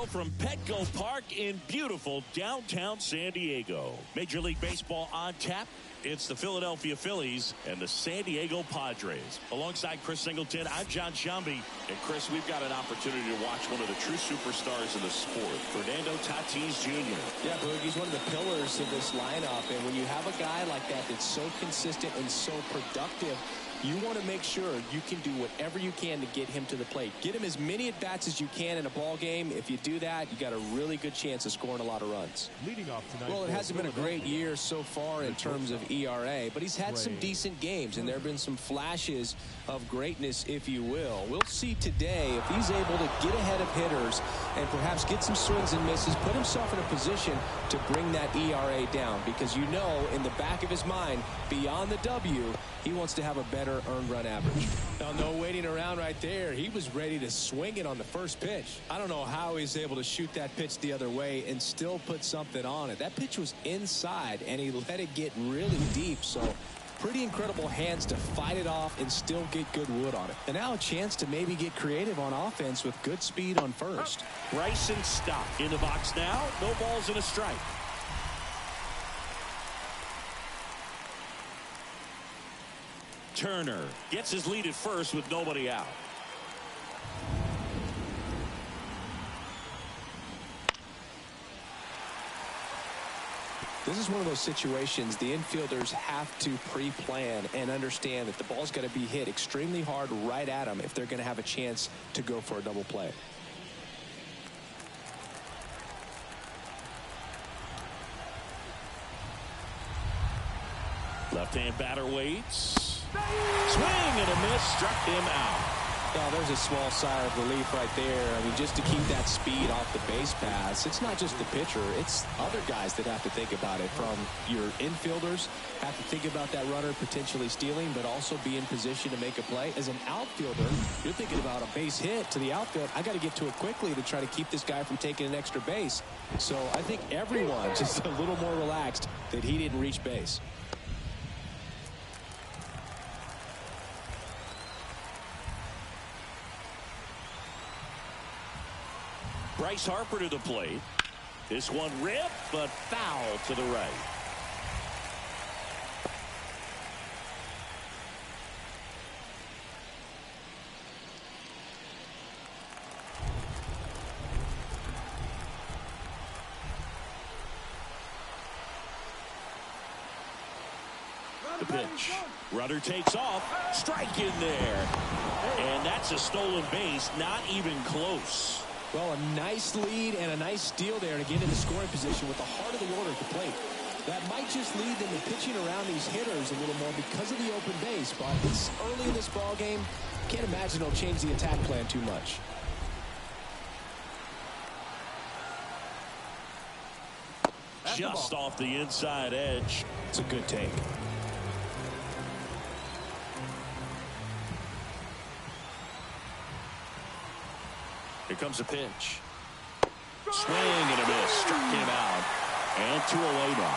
show from Petco Park in beautiful downtown San Diego. Major League Baseball on tap. It's the Philadelphia Phillies and the San Diego Padres. Alongside Chris Singleton, I'm John Shambi. And Chris, we've got an opportunity to watch one of the true superstars in the sport, Fernando Tatis Jr. Yeah, Berg, he's one of the pillars of this lineup. And when you have a guy like that that's so consistent and so productive, you want to make sure you can do whatever you can to get him to the plate. Get him as many at-bats as you can in a ball game. If you do that, you got a really good chance of scoring a lot of runs. Leading off tonight. Well, it hasn't been a great year so far in terms of ERA, but he's had some decent games, and there have been some flashes of greatness, if you will. We'll see today if he's able to get ahead of hitters and perhaps get some swings and misses, put himself in a position to bring that ERA down, because you know in the back of his mind, beyond the W, he wants to have a better earned run average. Now, no waiting around right there. He was ready to swing it on the first pitch. I don't know how he's able to shoot that pitch the other way and still put something on it. That pitch was inside, and he let it get really deep. So pretty incredible hands to fight it off and still get good wood on it. And now a chance to maybe get creative on offense with good speed on first. Bryson Stott in the box now. No balls and a strike. Turner gets his lead at first with nobody out. This is one of those situations the infielders have to pre-plan and understand that the ball's got to be hit extremely hard right at them if they're going to have a chance to go for a double play. Left-hand batter waits. Swing and a miss, struck him out. Oh, there's a small sigh of relief right there. I mean, just to keep that speed off the base pass, it's not just the pitcher, it's other guys that have to think about it. From your infielders have to think about that runner potentially stealing, but also be in position to make a play. As an outfielder, you're thinking about a base hit to the outfield. I got to get to it quickly to try to keep this guy from taking an extra base. So I think everyone just a little more relaxed that he didn't reach base. Bryce Harper to the plate. This one ripped, but foul to the right. The pitch. Runner takes off. Strike in there. And that's a stolen base. Not even close. Well, a nice lead and a nice steal there to get into scoring position with the heart of the order at the plate. That might just lead them to pitching around these hitters a little more because of the open base, but it's early in this ball game. Can't imagine it'll change the attack plan too much. Just off the inside edge. It's a good take. Here comes a pitch. Swing and a miss. Struck him out. And 2 away now.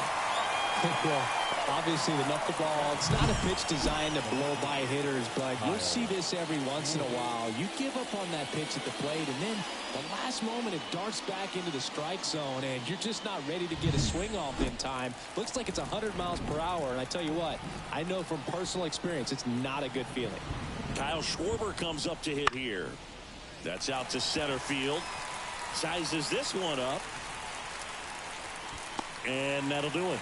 Well, obviously the knuckleball, it's not a pitch designed to blow by hitters, but you'll see this every once in a while. You give up on that pitch at the plate, and then the last moment it darts back into the strike zone, and you're just not ready to get a swing off in time. Looks like it's 100 miles per hour, and I tell you what, I know from personal experience it's not a good feeling. Kyle Schwarber comes up to hit here. That's out to center field. Sizes this one up. And that'll do it.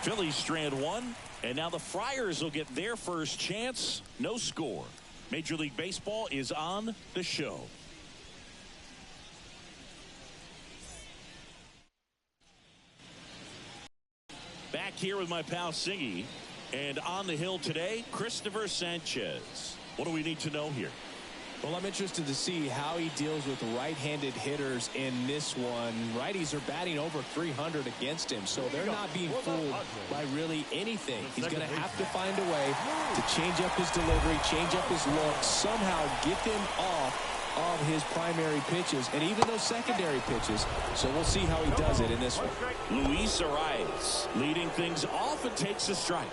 Phillies strand 1. And now the Friars will get their first chance. No score. Major League Baseball is on the show. Back here with my pal Singy. And on the hill today, Christopher Sanchez. What do we need to know here? Well, I'm interested to see how he deals with right-handed hitters in this one. Righties are batting over 300 against him, so they're not being fooled by really anything. He's going to have to find a way to change up his delivery, change up his look, somehow get them off of his primary pitches and even those secondary pitches. So we'll see how he does it in this one. Luis Arias leading things off and takes a strike.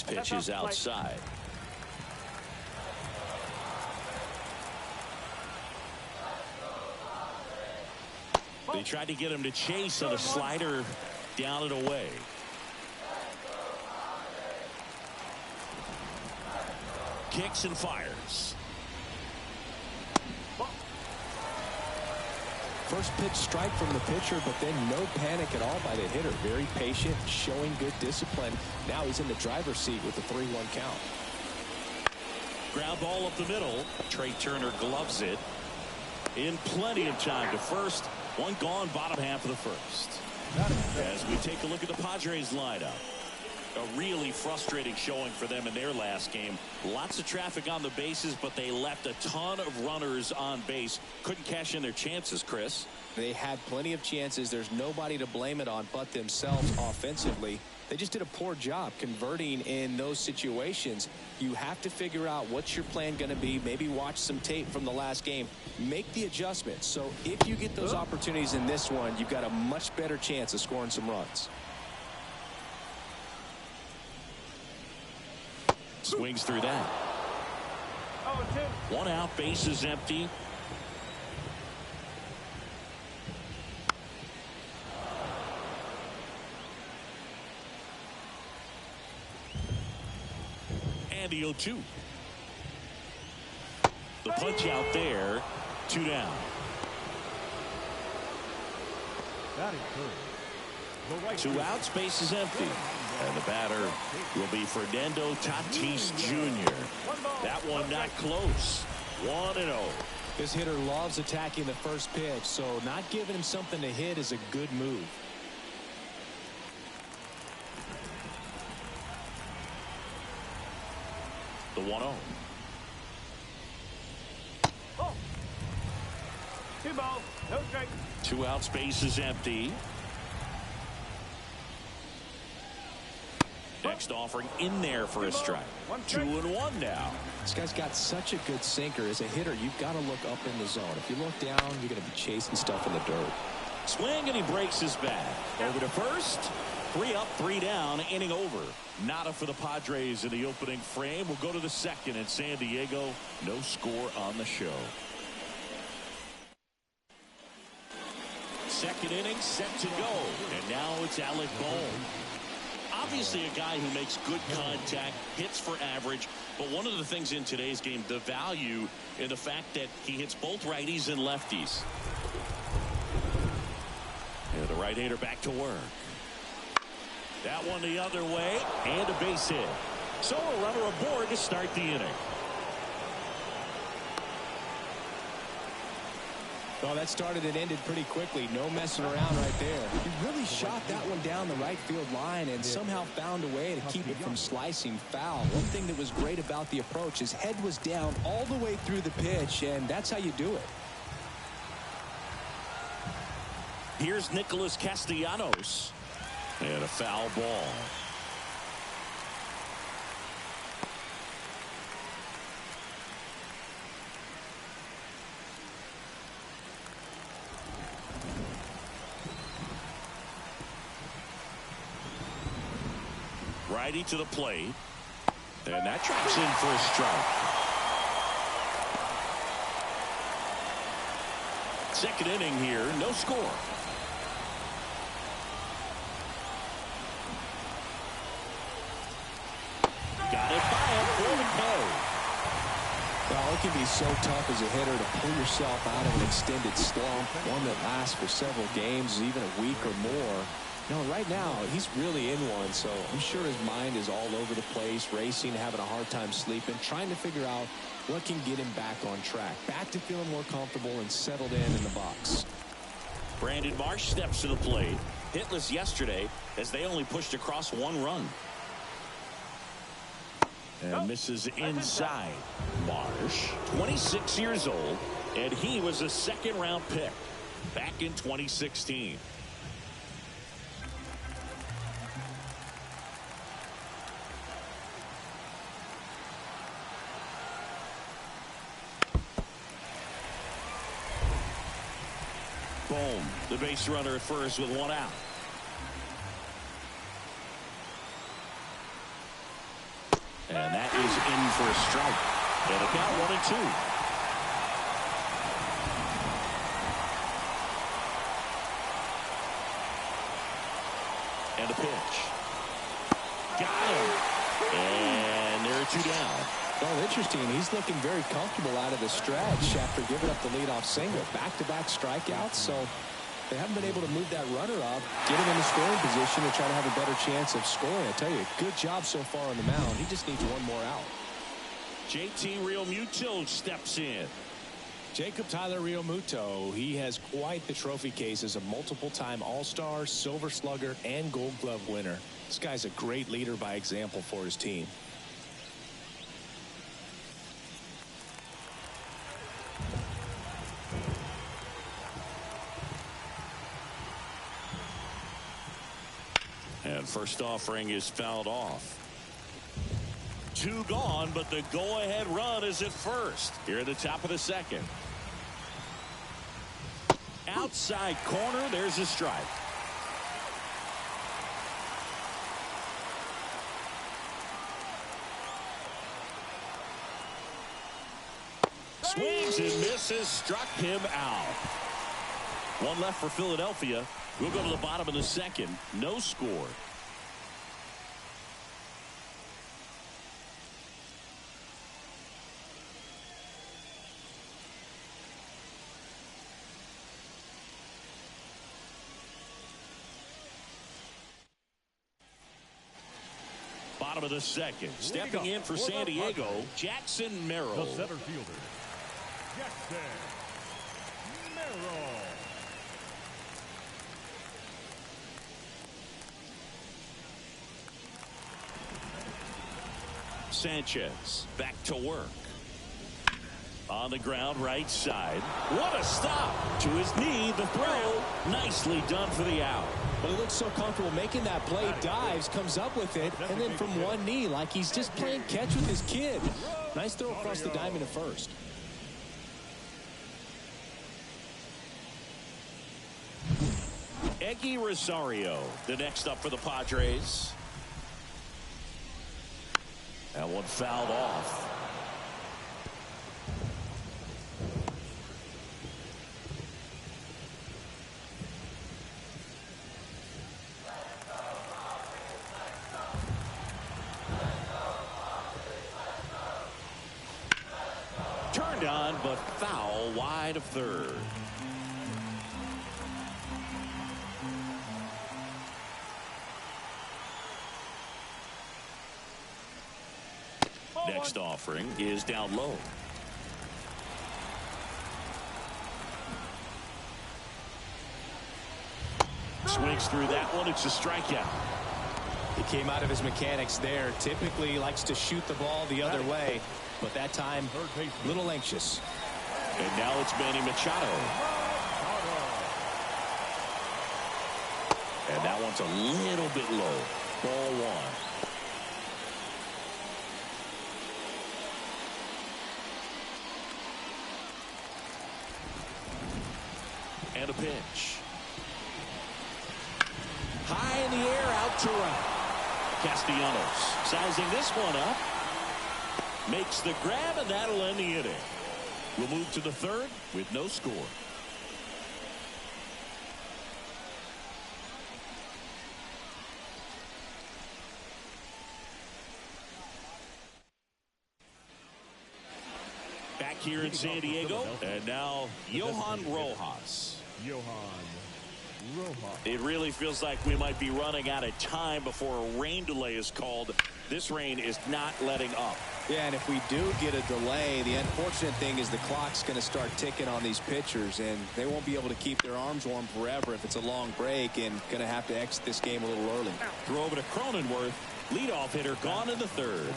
Next pitch is outside. They tried to get him to chase on a slider down and away. Kicks and fires. First pitch strike from the pitcher, but then no panic at all by the hitter. Very patient, showing good discipline. Now he's in the driver's seat with the 3-1 count. Ground ball up the middle. Trey Turner gloves it. In plenty of time to first. One gone, bottom half of the first. As we take a look at the Padres lineup. A really frustrating showing for them in their last game. Lots of traffic on the bases, but they left a ton of runners on base. Couldn't cash in their chances, Chris. They had plenty of chances. There's nobody to blame it on but themselves offensively. They just did a poor job converting in those situations. You have to figure out what's your plan going to be. Maybe watch some tape from the last game. Make the adjustments. So if you get those opportunities in this one, you've got a much better chance of scoring some runs. Swings through that. 1 out, base is empty. And the 0-2. The punch out there. 2 down. 2 outs, base is empty. And the batter will be Fernando Tatis Jr. That one not close. 1-0. This hitter loves attacking the first pitch, so not giving him something to hit is a good move. The 1-0. 2 balls, no strike. 2 outs, base is empty. Next offering in there for a strike. 2-1 now. This guy's got such a good sinker. As a hitter, you've got to look up in the zone. If you look down, you're going to be chasing stuff in the dirt. Swing, and he breaks his bat. Over to first. 3 up, 3 down, inning over. Nada for the Padres in the opening frame. We'll go to the second in San Diego. No score on the show. Second inning set to go. And now it's Alec Bohm. Obviously a guy who makes good contact, hits for average, but one of the things in today's game, the value in the fact that he hits both righties and lefties. And the right-hander back to work. That one the other way, and a base hit. So a runner aboard to start the inning. Well, that started and ended pretty quickly. No messing around right there. He really shot that one down the right field line and somehow found a way to keep it from slicing foul. One thing that was great about the approach, his head was down all the way through the pitch, and that's how you do it. Here's Nicholas Castellanos. And a foul ball. Righty to the plate. And that drops in for a strike. Second inning here, no score. Got it by him for the K. Well, it can be so tough as a hitter to pull yourself out of an extended slump, one that lasts for several games, even a week or more. You know, right now, he's really in one, so I'm sure his mind is all over the place, racing, having a hard time sleeping, trying to figure out what can get him back on track, back to feeling more comfortable and settled in the box. Brandon Marsh steps to the plate. Hitless yesterday as they only pushed across 1 run. And misses inside. Marsh, 26 years old, and he was a 2nd-round pick back in 2016. Bohm, the base runner at first with 1 out. And that is in for a strike. And a count 1-2. And a pitch. Got him. And there are 2 down. Well, interesting. He's looking very comfortable out of the stretch after giving up the leadoff single. Back-to-back strikeouts. So they haven't been able to move that runner up, get him in the scoring position to try to have a better chance of scoring. I tell you, good job so far on the mound. He just needs one more out. JT Realmuto steps in. Jacob Tyler Realmuto, he has quite the trophy case as a multiple-time All-Star, Silver Slugger, and Gold Glove winner. This guy's a great leader by example for his team. And first offering is fouled off. 2 gone, but the go-ahead run is at first. Here at the top of the second. Outside corner, there's a strike. Swings and misses, struck him out. 1 left for Philadelphia. We'll go to the bottom of the second. No score. Bottom of the second. Stepping in for San Diego, Jackson Merrill. The center fielder, Jackson Merrill. Sanchez back to work. On the ground, right side. What a stop. To his knee, the throw. Nicely done for the out. But he looks so comfortable making that play. Dives, comes up with it, and then from one knee, like he's just playing catch with his kid. Nice throw across the diamond at first. Eggy Rosario, the next up for the Padres. That one fouled off. Turned on, but foul wide of third. Next offering is down low. Swings through that one. It's a strikeout. He came out of his mechanics there. Typically likes to shoot the ball the other way, but that time a little anxious. And now it's Manny Machado. And that one's a little bit low. Ball 1. And a pitch. High in the air, out to right. Castellanos sizing this one up. Makes the grab, and that'll end the inning. We'll move to the third with no score. Back here in San Diego, and now Johan Rojas. It really feels like we might be running out of time before a rain delay is called. This rain is not letting up. Yeah, and if we do get a delay, the unfortunate thing is the clock's going to start ticking on these pitchers, and they won't be able to keep their arms warm forever if it's a long break, and going to have to exit this game a little early. Throw over to Cronenworth. Leadoff hitter gone in the third.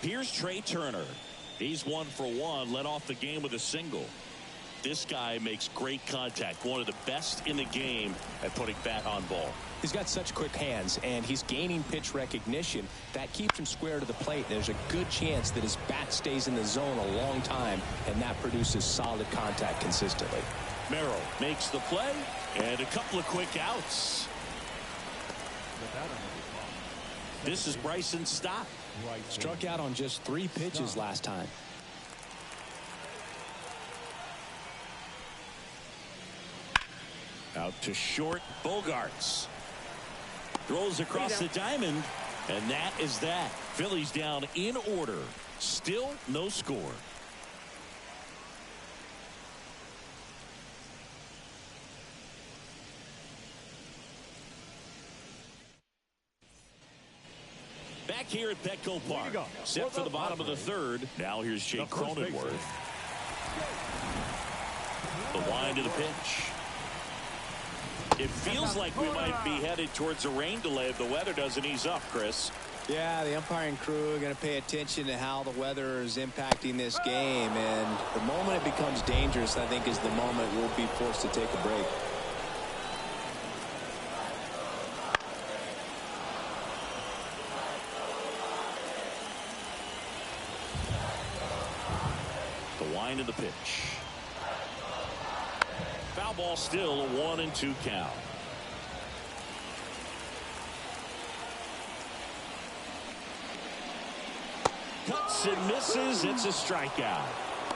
Here's Trey Turner. He's 1 for 1, led off the game with a single. This guy makes great contact, one of the best in the game at putting bat on ball. He's got such quick hands, and he's gaining pitch recognition. That keeps him square to the plate. There's a good chance that his bat stays in the zone a long time, and that produces solid contact consistently. Merrill makes the play, and a couple of quick outs. This is Bryson's stop. Struck out on just 3 pitches last time. Out to short, Bogarts. Throws across the diamond, and that is that. Phillies down in order. Still no score. Back here at Petco Park. Set for the bottom of the third. Now here's Jake Cronenworth. The wind of the pitch. It feels like we might be headed towards a rain delay if the weather doesn't ease up, Chris. Yeah, the umpiring crew are going to pay attention to how the weather is impacting this game. And the moment it becomes dangerous, I think, is the moment we'll be forced to take a break. The wind of the pitch. Foul ball still, a 1-2 count. Cuts and misses. It's a strikeout.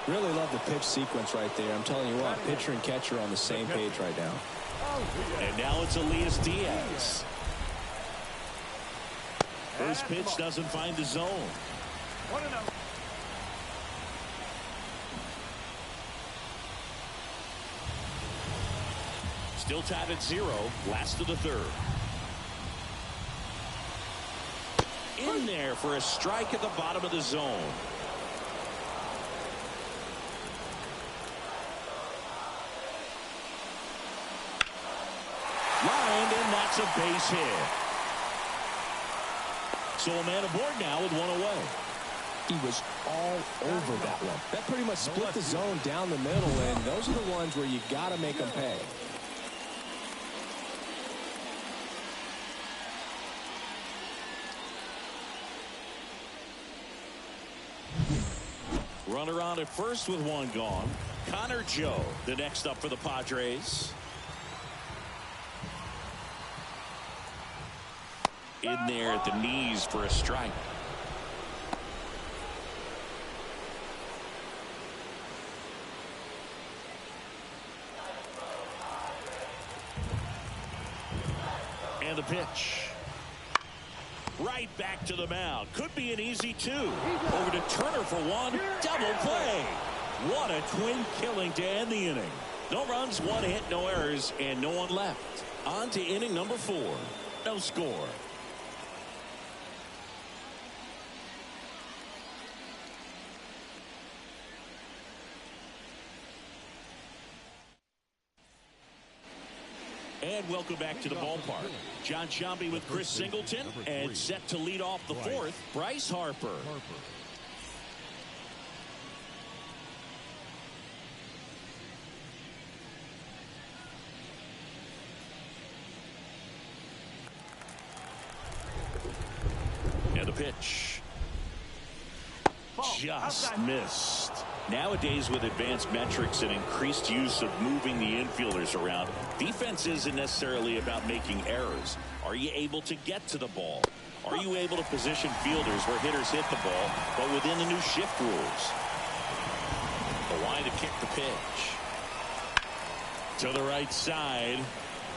Really love the pitch sequence right there. I'm telling you what, pitcher and catcher are on the same page right now. And now it's Elias Diaz. First pitch doesn't find the zone. 1-0. Still tied at 0. Last of the third. In there for a strike at the bottom of the zone. Lined, and that's a base hit. So a man aboard now with 1 away. He was all over that one. That pretty much split the zone down the middle, and those are the ones where you got to make them pay. Runner on at first with 1 gone. Connor Joe, the next up for the Padres. In there at the knees for a strike. And the pitch. Right back to the mound. Could be an easy 2. Over to Turner for 1. Double play. What a twin killing to end the inning. No runs, 1 hit, no errors, and no one left. On to inning number 4. No score. And welcome back to the ballpark. John Sciambi with Chris Singleton, and set to lead off the 4th, Bryce Harper. And the pitch. Just missed. Nowadays, with advanced metrics and increased use of moving the infielders around, defense isn't necessarily about making errors. Are you able to get to the ball? Are you able to position fielders where hitters hit the ball, but within the new shift rules? The line to kick the pitch. To the right side.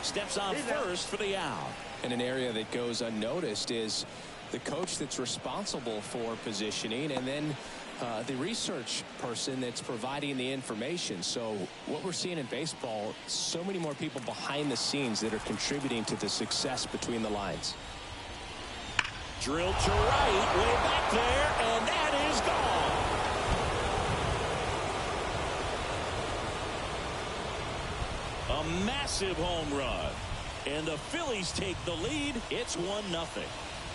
Steps on first for the out. And an area that goes unnoticed is the coach that's responsible for positioning, and then the research person that's providing the information. So what we're seeing in baseball, so many more people behind the scenes that are contributing to the success between the lines. Drilled to right, way back there, and that is gone. A massive home run. And the Phillies take the lead. It's 1-0.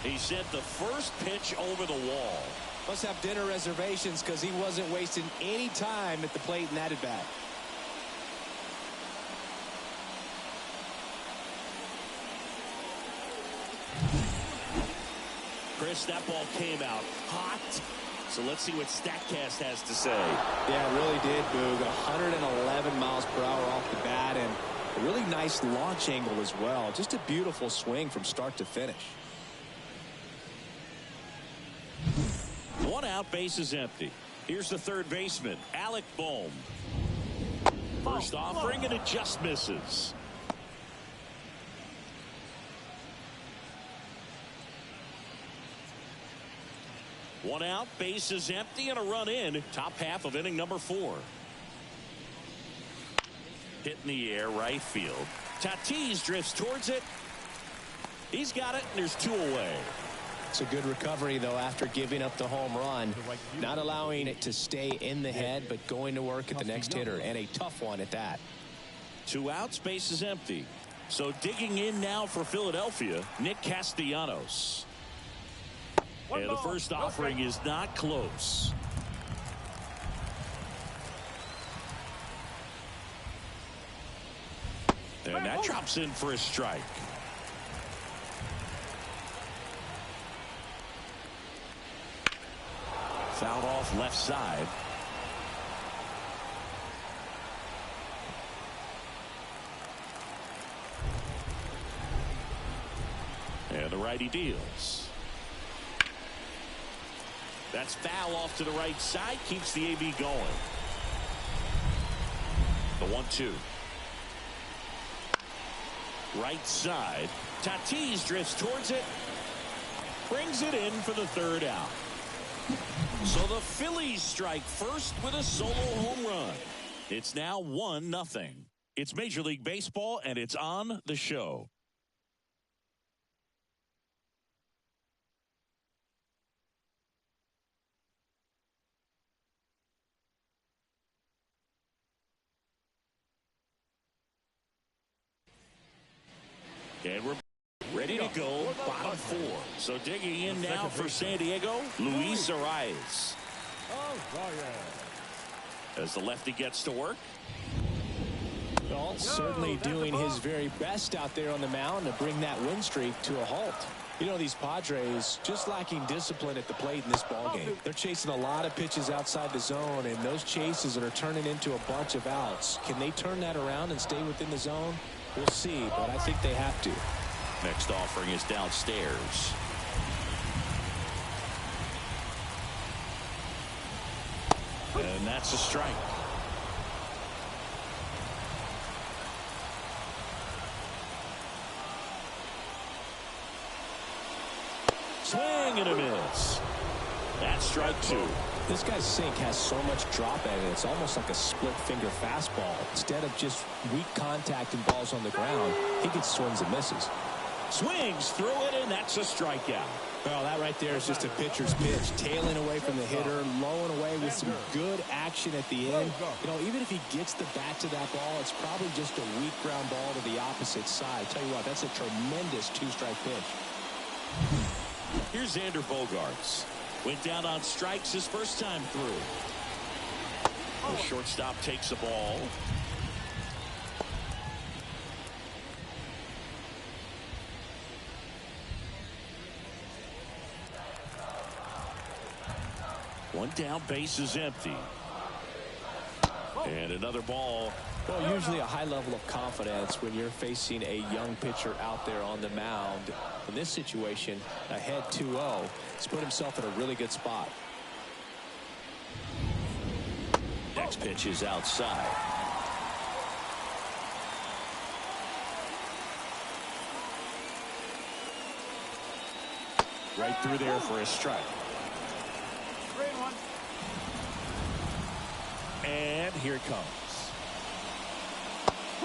He sent the first pitch over the wall. Must have dinner reservations because he wasn't wasting any time at the plate in that at bat. Chris, that ball came out hot. So let's see what StatCast has to say. Yeah, it really did, Boog. 111 miles per hour off the bat, and a really nice launch angle as well. Just a beautiful swing from start to finish. out, bases empty. Here's the third baseman, Alec Bohm. First offering, and it just misses. One out, bases empty, and a run in. Top half of inning number 4. Hit in the air, right field. Tatis drifts towards it. He's got it, and there's 2 away. It's a good recovery, though, after giving up the home run. Not allowing it to stay in the head, but going to work at the next hitter, and a tough one at that. 2 outs, bases empty. So digging in now for Philadelphia, Nick Castellanos. And the first offering is not close. And that drops in for a strike. Fouled off left side. And the righty deals. That's foul off to the right side. Keeps the AB going. The 1-2. Right side. Tatis drifts towards it. Brings it in for the third out. So the Phillies strike first with a solo home run. It's now 1-0. It's Major League Baseball, and it's on the show. And we're ready to go, bottom 4. So digging in now for San Diego, Luis Arias. As the lefty gets to work. Well, certainly doing his very best out there on the mound to bring that win streak to a halt. You know, these Padres just lacking discipline at the plate in this ballgame. They're chasing a lot of pitches outside the zone, and those chases that are turning into a bunch of outs. Can they turn that around and stay within the zone? We'll see, but I think they have to. Next offering is downstairs. And that's a strike. Swing and a miss. That's strike 2. This guy's sink has so much drop in it. It's almost like a split finger fastball. Instead of just weak contact and balls on the ground, he gets swings and misses. Swings through it, and that's a strikeout. Well, that right there is just a pitcher's pitch. Tailing away from the hitter, lowing away with some good action at the end. You know, even if he gets the bat to that ball, it's probably just a weak ground ball to the opposite side. Tell you what, that's a tremendous 2-strike pitch. Here's Xander Bogaerts. Went down on strikes his first time through. The shortstop takes the ball. One down, base is empty. And another ball. Well, usually a high level of confidence when you're facing a young pitcher out there on the mound. In this situation, ahead 2-0, he's put himself in a really good spot. Next pitch is outside. Right through there for a strike. And here it comes.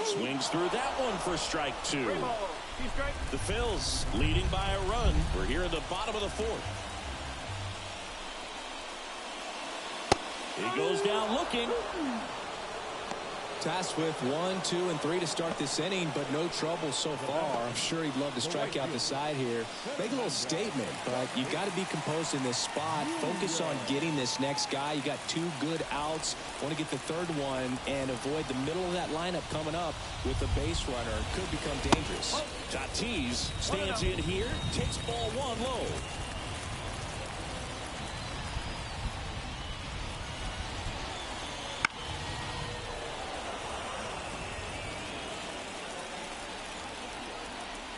Swings through that one for strike 2. The Phils leading by a run. We're here in the bottom of the 4th. He goes down looking. Tasked with 1, 2, and 3 to start this inning, but no trouble so far. I'm sure he'd love to strike out the side here. Make a little statement, but you got to be composed in this spot. Focus on getting this next guy. You got 2 good outs. Want to get the third one and avoid the middle of that lineup coming up with a base runner. Could become dangerous. Tatis stands in here, takes ball 1 low.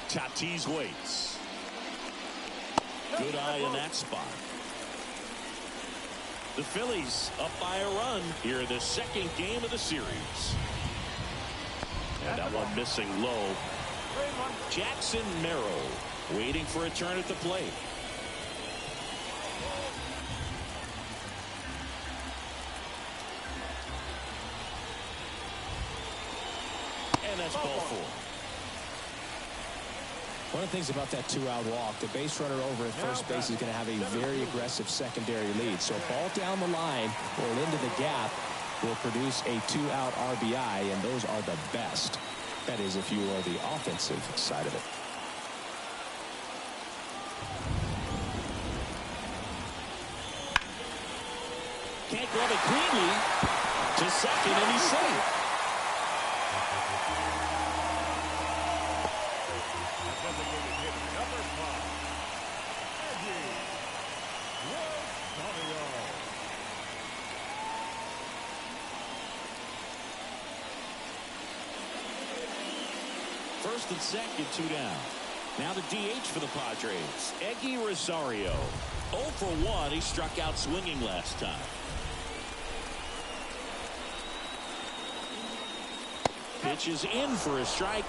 Tatis waits. Good eye in that spot. The Phillies up by a run here in the second game of the series. And that one missing low. Jackson Merrill waiting for a turn at the plate. And that's ball four. One of the things about that two-out walk, the base runner over at first base is going to have a very aggressive secondary lead. So a ball down the line or into the gap will produce a two-out RBI, and those are the best. That is, if you are the offensive side of it. Can't grab it cleanly to second, and he's safe. First and second, two down. Now the DH for the Padres, Eggy Rosario. 0 for 1. He struck out swinging last time. Pitch is in for a strike.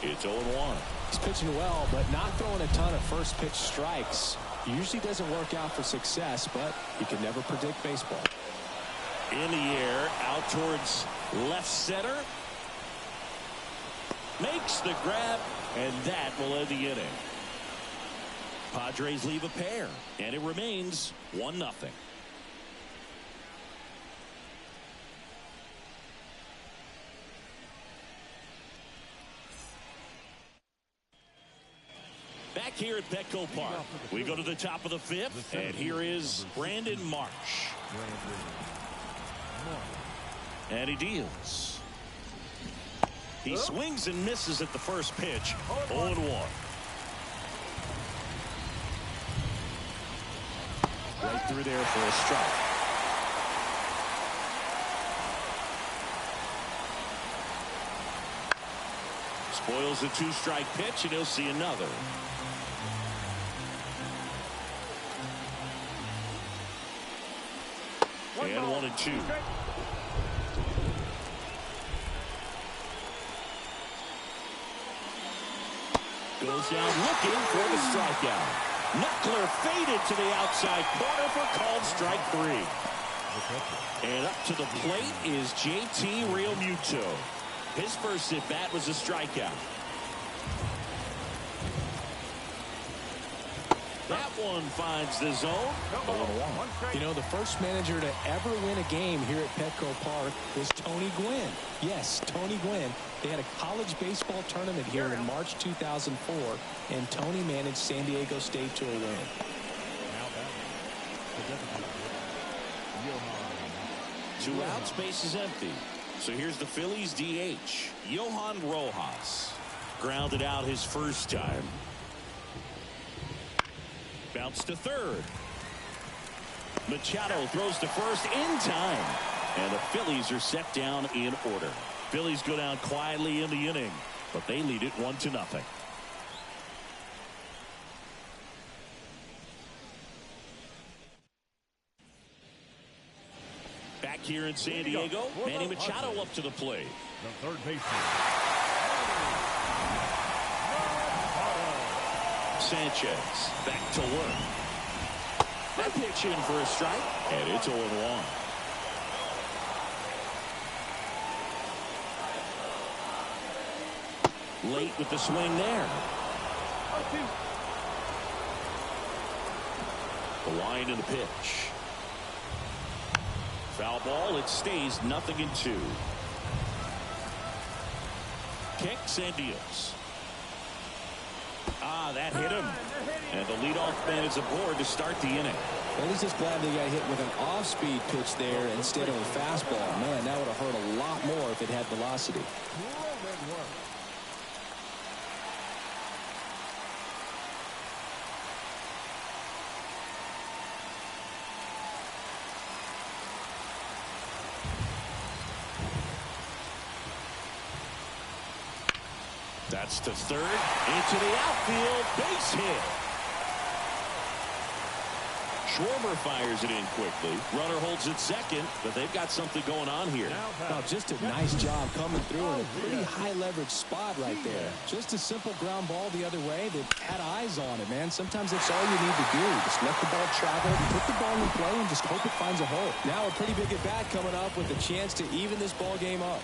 It's 0-1. He's pitching well, but not throwing a ton of first pitch strikes. Usually doesn't work out for success, but you can never predict baseball. In the air, out towards left center. Makes the grab, and that will end the inning. Padres leave a pair, and it remains 1-0. Back here at Petco Park, we go to the top of the fifth, and here is Brandon Marsh. And he deals. He swings and misses at the first pitch. 0-1. Right through there for a strike. Spoils a two-strike pitch, and he'll see another. And 1-2. Goes down looking for the strikeout. Knuckler faded to the outside corner for called strike 3. And up to the plate is JT Realmuto. His first at bat was a strikeout. That one finds the zone. 0-1. You know, the first manager to ever win a game here at Petco Park was Tony Gwynn. Yes, Tony Gwynn. They had a college baseball tournament here in March 2004, and Tony managed San Diego State to a win. 2 outs, base is empty. So here's the Phillies DH, Johan Rojas. Grounded out his first time. Bounce to third. Machado throws to first in time. And the Phillies are set down in order. Phillies go down quietly in the inning, but they lead it 1-0. Back here in San Diego, Manny Machado up to the plate. The third baseman. Sanchez back to work. That pitch in for a strike, and it's 0-1. Late with the swing there. The wind and the pitch. Foul ball. It stays 0-2. Kicks and deals. That hit him. And the leadoff man is aboard to start the inning. Well, he's just glad they got hit with an off-speed pitch there instead of a fastball. Man, that would have hurt a lot more if it had velocity. That's to third, into the outfield, base hit. Schwarber fires it in quickly. Runner holds it second, but they've got something going on here. Oh, just a nice job coming through in a pretty high leverage spot right there. Just a simple ground ball the other way. They've had eyes on it, man. Sometimes that's all you need to do. Just let the ball travel, put the ball in play, and just hope it finds a hole. Now a pretty big at bat coming up with a chance to even this ball game up.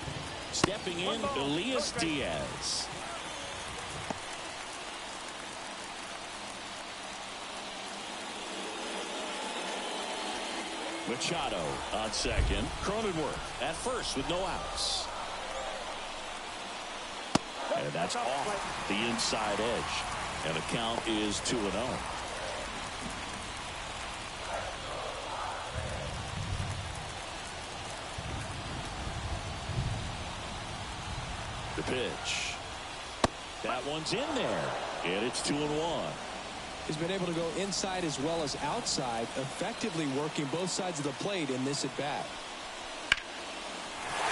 Stepping in, Elias Diaz. Machado on second. Cronenworth at first with no outs. And that's off the inside edge. And the count is 2-0. The pitch. That one's in there. And it's 2-1. He's been able to go inside as well as outside, effectively working both sides of the plate in this at bat.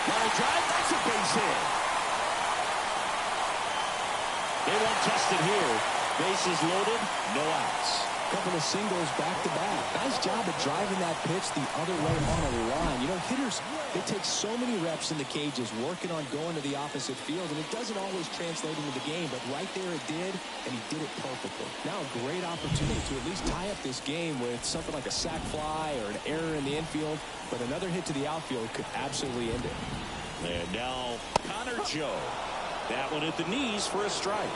Line drive, that's a base hit. They won't test it here. Bases loaded, no outs. Couple of singles back to back. Nice job of driving that pitch the other way on a line. You know, hitters, they take so many reps in the cages working on going to the opposite field, and it doesn't always translate into the game, but right there it did, and he did it perfectly. Now a great opportunity to at least tie up this game with something like a sac fly or an error in the infield, but another hit to the outfield could absolutely end it. And now Connor Joe. That one at the knees for a strike.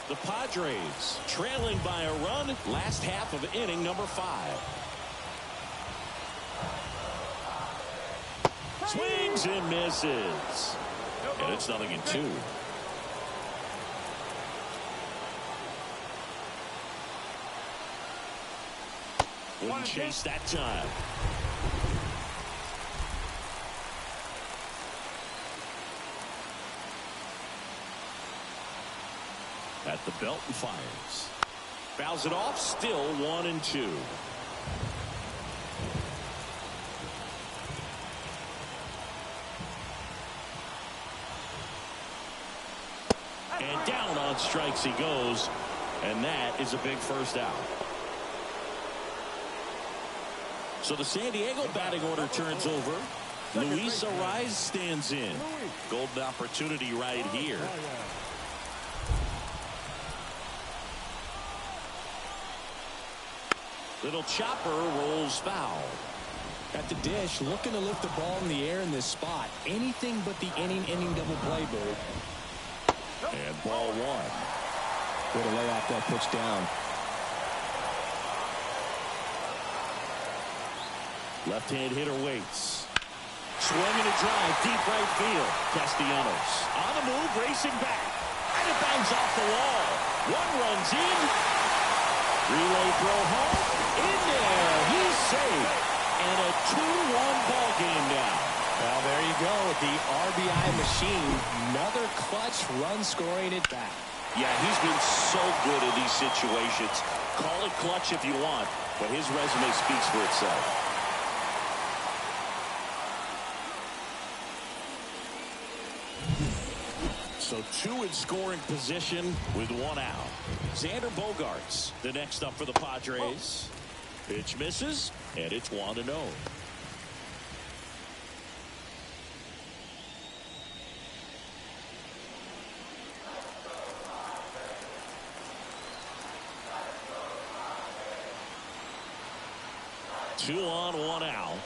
The Padres trailing by a run, last half of inning number 5. Swings and misses. And it's 0-2. Wouldn't chase that time. At the belt and fires. Fouls it off, still 1-2. And down on strikes he goes, and that is a big first out. So the San Diego batting order turns over. Luis Arraez stands in. Golden opportunity right here. Little chopper rolls foul. At the dish, looking to lift the ball in the air in this spot. Anything but the inning double play, Bird. And ball 1. Way to lay off that pitch down. Left-hand hitter waits. Swinging a drive, deep right field. Castellanos on the move, racing back. And it bangs off the wall. One runs in. Relay throw home. In there. He's safe. And a 2-1 ball game now. Well, there you go. The RBI machine. Another clutch run scoring it back. Yeah, he's been so good in these situations. Call it clutch if you want, but his resume speaks for itself. So 2 in scoring position with 1 out. Xander Bogaerts, the next up for the Padres. Pitch misses, and it's 1-0. Two on, 1 out.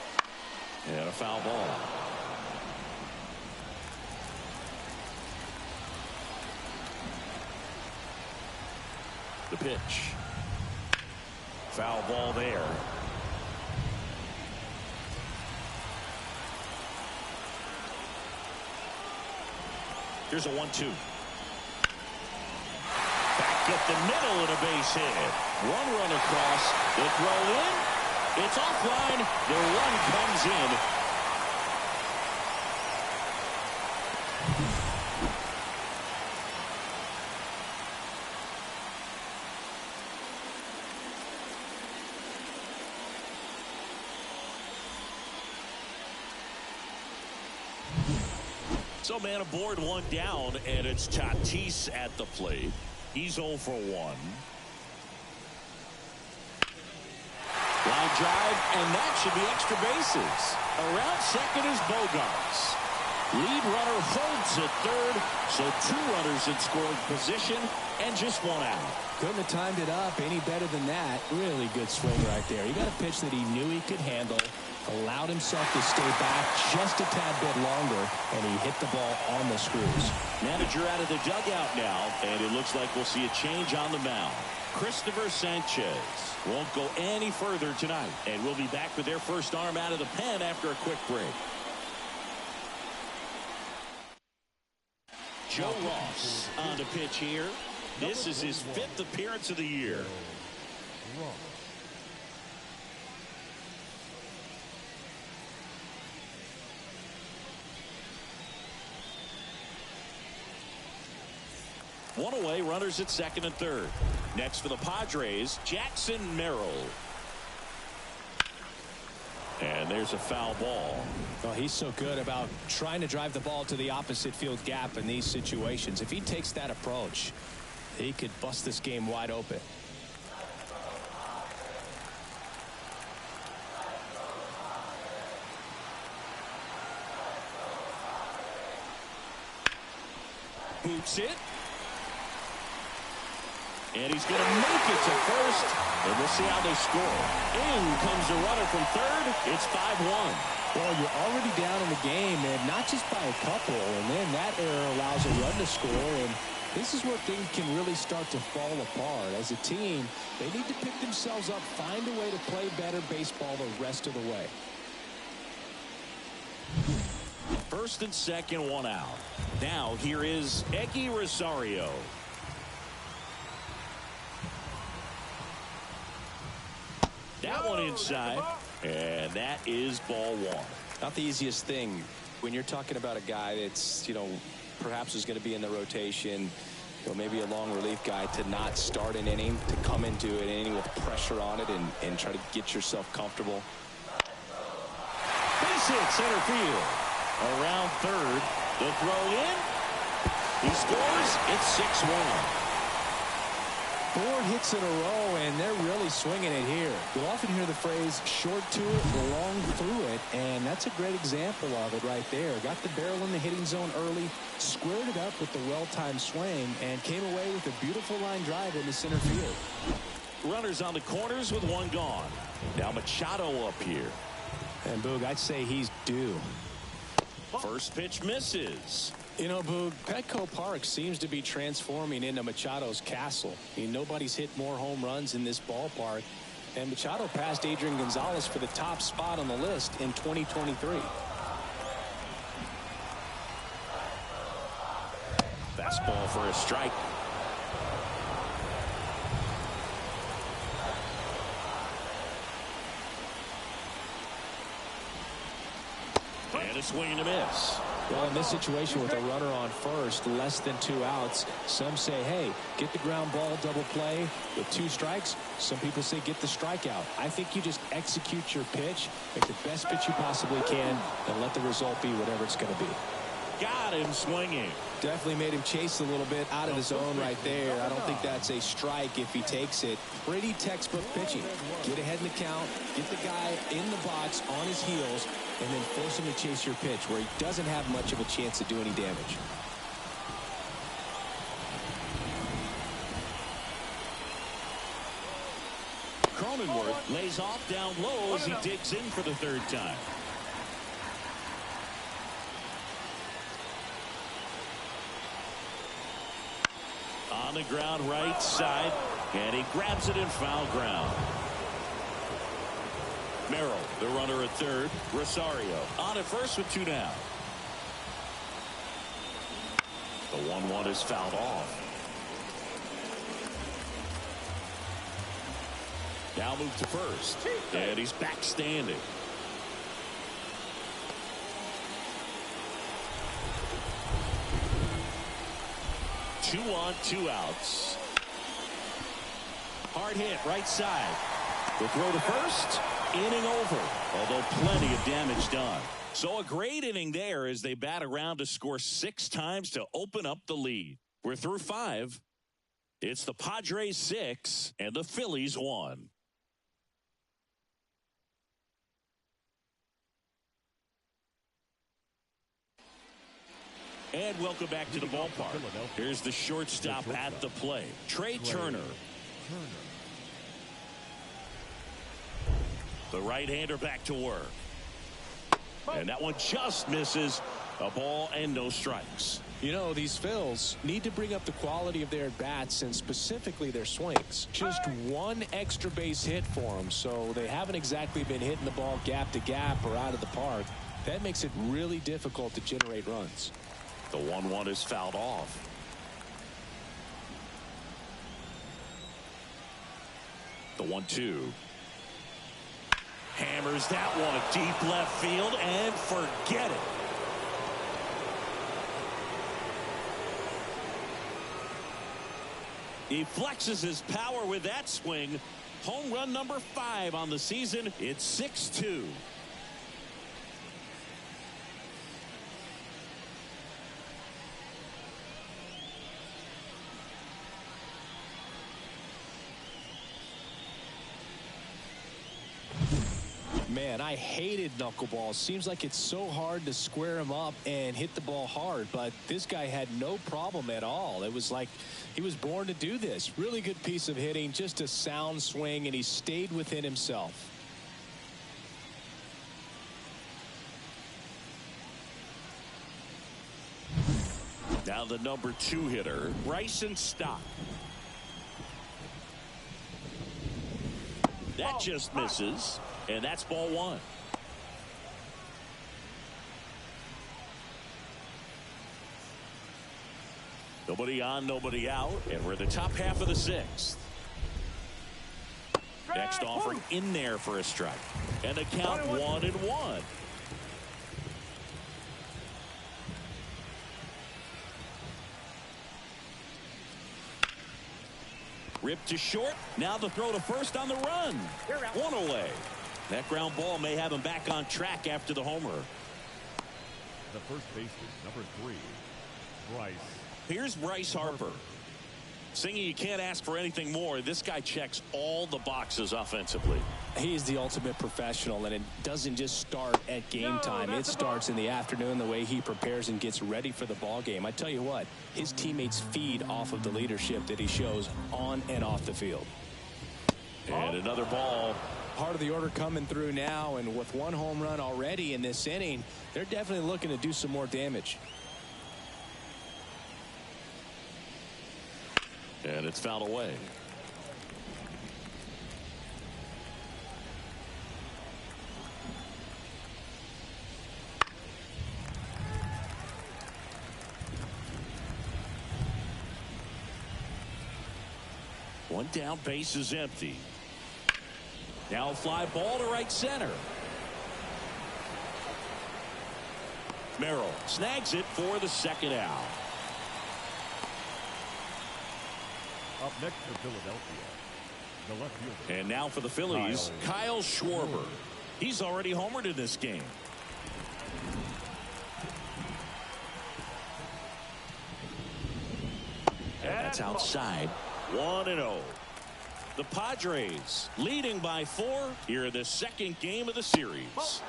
And a foul ball. The pitch. Foul ball there. Here's a 1-2. Back up the middle and a base hit. One run across. The throw in. It's offline. The run comes in. So man aboard, one down, and it's Tatis at the plate. He's 0 for 1. Line drive, and that should be extra bases. Around second is Bogarts. Lead runner holds at third, so 2 runners in scoring position and just 1 out. Couldn't have timed it up any better than that. Really good swing right there. He got a pitch that he knew he could handle, allowed himself to stay back just a tad bit longer, and he hit the ball on the screws. Manager out of the dugout now, and it looks like we'll see a change on the mound. Christopher Sanchez won't go any further tonight, and we'll be back with their first arm out of the pen after a quick break. Joe Ross on the pitch here. This is his 5th appearance of the year. One away, runners at second and third. Next for the Padres, Jackson Merrill. And there's a foul ball. Well, he's so good about trying to drive the ball to the opposite field gap in these situations. If he takes that approach, he could bust this game wide open. Boots it. And he's going to make it to first. And we'll see how they score. In comes the runner from third. It's 5-1. Well, you're already down in the game, and not just by a couple. And then that error allows a run to score. And this is where things can really start to fall apart. As a team, they need to pick themselves up, find a way to play better baseball the rest of the way. First and second, 1 out. Now here is Eggy Rosario. That one inside, and that is ball 1. Not the easiest thing when you're talking about a guy that's, perhaps is going to be in the rotation, maybe a long relief guy, to not start an inning, to come into an inning with pressure on it and try to get yourself comfortable. Base hit, center field. Around third, the throw in. He scores. It's 6-1. 4 hits in a row, and they're really swinging it here. You'll often hear the phrase short to it, long through it, and that's a great example of it right there. Got the barrel in the hitting zone early, squared it up with the well-timed swing, and came away with a beautiful line drive into center field. Runners on the corners with 1 gone. Now Machado up here. And Boog, I'd say he's due. First pitch misses. Boog, Petco Park seems to be transforming into Machado's castle. Nobody's hit more home runs in this ballpark. And Machado passed Adrian Gonzalez for the top spot on the list in 2023. Fastball for a strike. And a swing and a miss. Well, in this situation with a runner on first, less than 2 outs, some say, hey, get the ground ball, double play with 2 strikes. Some people say get the strikeout. I think you just execute your pitch, make the best pitch you possibly can, and let the result be whatever it's going to be. Got him swinging. Definitely made him chase a little bit out of the zone right there. I don't think that's a strike if he takes it. Pretty textbook pitching. Get ahead in the count, get the guy in the box on his heels, and then force him to chase your pitch where he doesn't have much of a chance to do any damage. Cronenworth lays off down low as he digs in for the 3rd time. On the ground right side, and he grabs it in foul ground. Merrill, the runner at third. Rosario on at first with 2 down. The 1-1 is fouled off. Now move to first, and he's back standing. Two on, 2 outs. Hard hit right side. The throw to first. Inning over, although plenty of damage done. So a great inning there as they bat around to score 6 times to open up the lead. We're through 5. It's the Padres 6 and the Phillies 1. And welcome back to the ballpark. Here's the shortstop at the plate, Trey Turner. The right-hander back to work. And that one just misses. A ball and no strikes. You know, these Phils need to bring up the quality of their bats and specifically their swings. Just one extra base hit for them, so they haven't exactly been hitting the ball gap to gap or out of the park. That makes it really difficult to generate runs. The 1-1 is fouled off. The 1-2. Hammers that one deep left field and forget it. He flexes his power with that swing. Home run number 5 on the season. It's 6-2. Man, I hated knuckleballs. Seems like it's so hard to square him up and hit the ball hard, but this guy had no problem at all. It was like he was born to do this. Really good piece of hitting, just a sound swing, and he stayed within himself. Now the number 2 hitter, Bryson Stott. That just misses. And that's ball 1. Nobody on, nobody out. And we're in the top half of the 6th. Next offering in there for a strike. And the count 1-1. Ripped to short. Now the throw to first on the run. 1 away. That ground ball may have him back on track after the homer. The first baseman, number 3, Bryce. Here's Bryce Harper. Singing, you can't ask for anything more. This guy checks all the boxes offensively. He's the ultimate professional, and it doesn't just start at game time. It starts in the afternoon, the way he prepares and gets ready for the ball game. I tell you what, his teammates feed off of the leadership that he shows on and off the field. And another ball. Part of the order coming through now, and with 1 home run already in this inning, they're definitely looking to do some more damage. And it's fouled away. One down, base is empty. Now a fly ball to right center. Merrill snags it for the 2nd out. Up next for Philadelphia, the left fielder. And now for the Phillies, Kyle Schwarber. He's already homered in this game. And that's outside. 1-0. The Padres leading by 4 here in the 2nd game of the series.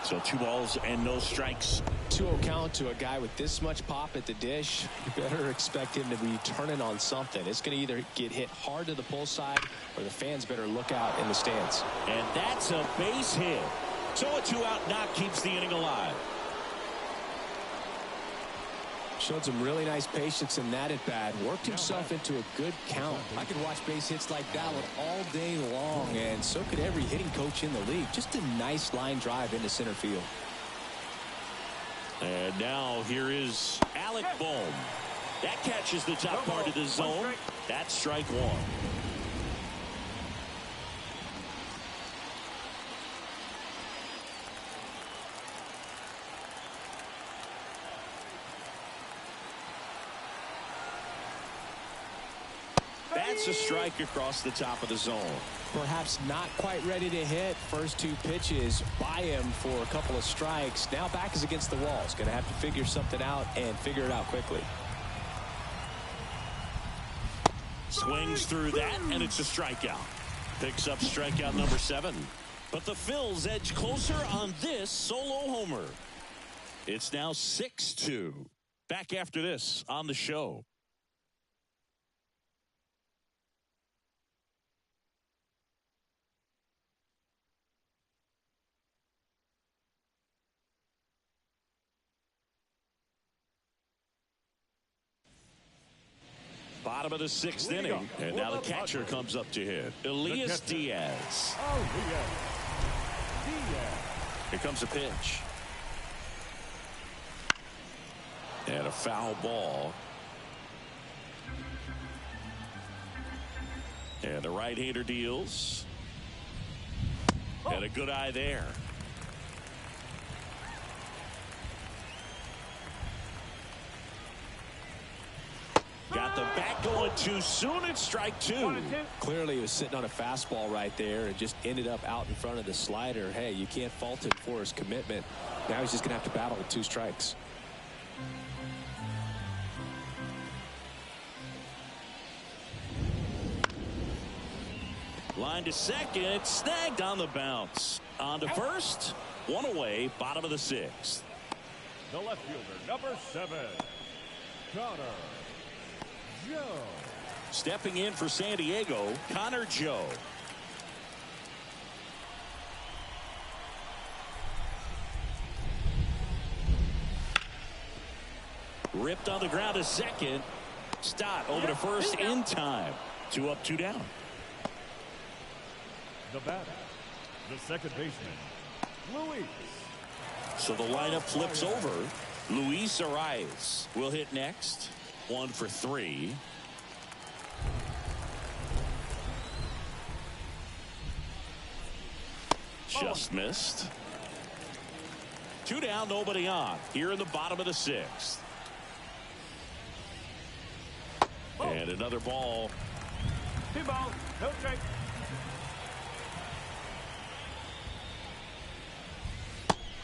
So 2 balls and no strikes. 2-0 count to a guy with this much pop at the dish. You better expect him to be turning on something. It's going to either get hit hard to the pull side, or the fans better look out in the stands. And that's a base hit. So a 2-out knock keeps the inning alive. Showed some really nice patience in that at bat. Worked himself into a good count. I could watch base hits like that one all day long, and so could every hitting coach in the league. Just a nice line drive into center field. And now here is Alec Bohm. That catches the top part of the zone. That's strike 1. That's a strike across the top of the zone. Perhaps not quite ready to hit. First two pitches by him for a couple of strikes. Now back is against the wall. He's going to have to figure something out and figure it out quickly. Swings through that, and it's a strikeout. Picks up strikeout number 7. But the Phils edge closer on this solo homer. It's now 6-2. Back after this on the show. Bottom of the 6th inning, and now the catcher comes up to hit. Elias Diaz. Here comes a pitch. And a foul ball. And the right-hander deals. And a good eye there. Got the bat going too soon. It's strike 2. Clearly he was sitting on a fastball right there and just ended up out in front of the slider. Hey, you can't fault him for his commitment. Now he's just going to have to battle with 2 strikes. Line to second. Snagged on the bounce. On to first. 1 away. Bottom of the 6th. The left fielder, number 7, Connor Joe. Stepping in for San Diego, Connor Joe. Ripped on the ground to second. Stott over to first in time. 2 up, 2 down. The batter, the second baseman, Luis. So the lineup flips over. Luis Arias will hit next. 1 for 3. Just missed. 2 down, nobody on. Here in the bottom of the 6th. And another ball. 2 balls, no strike.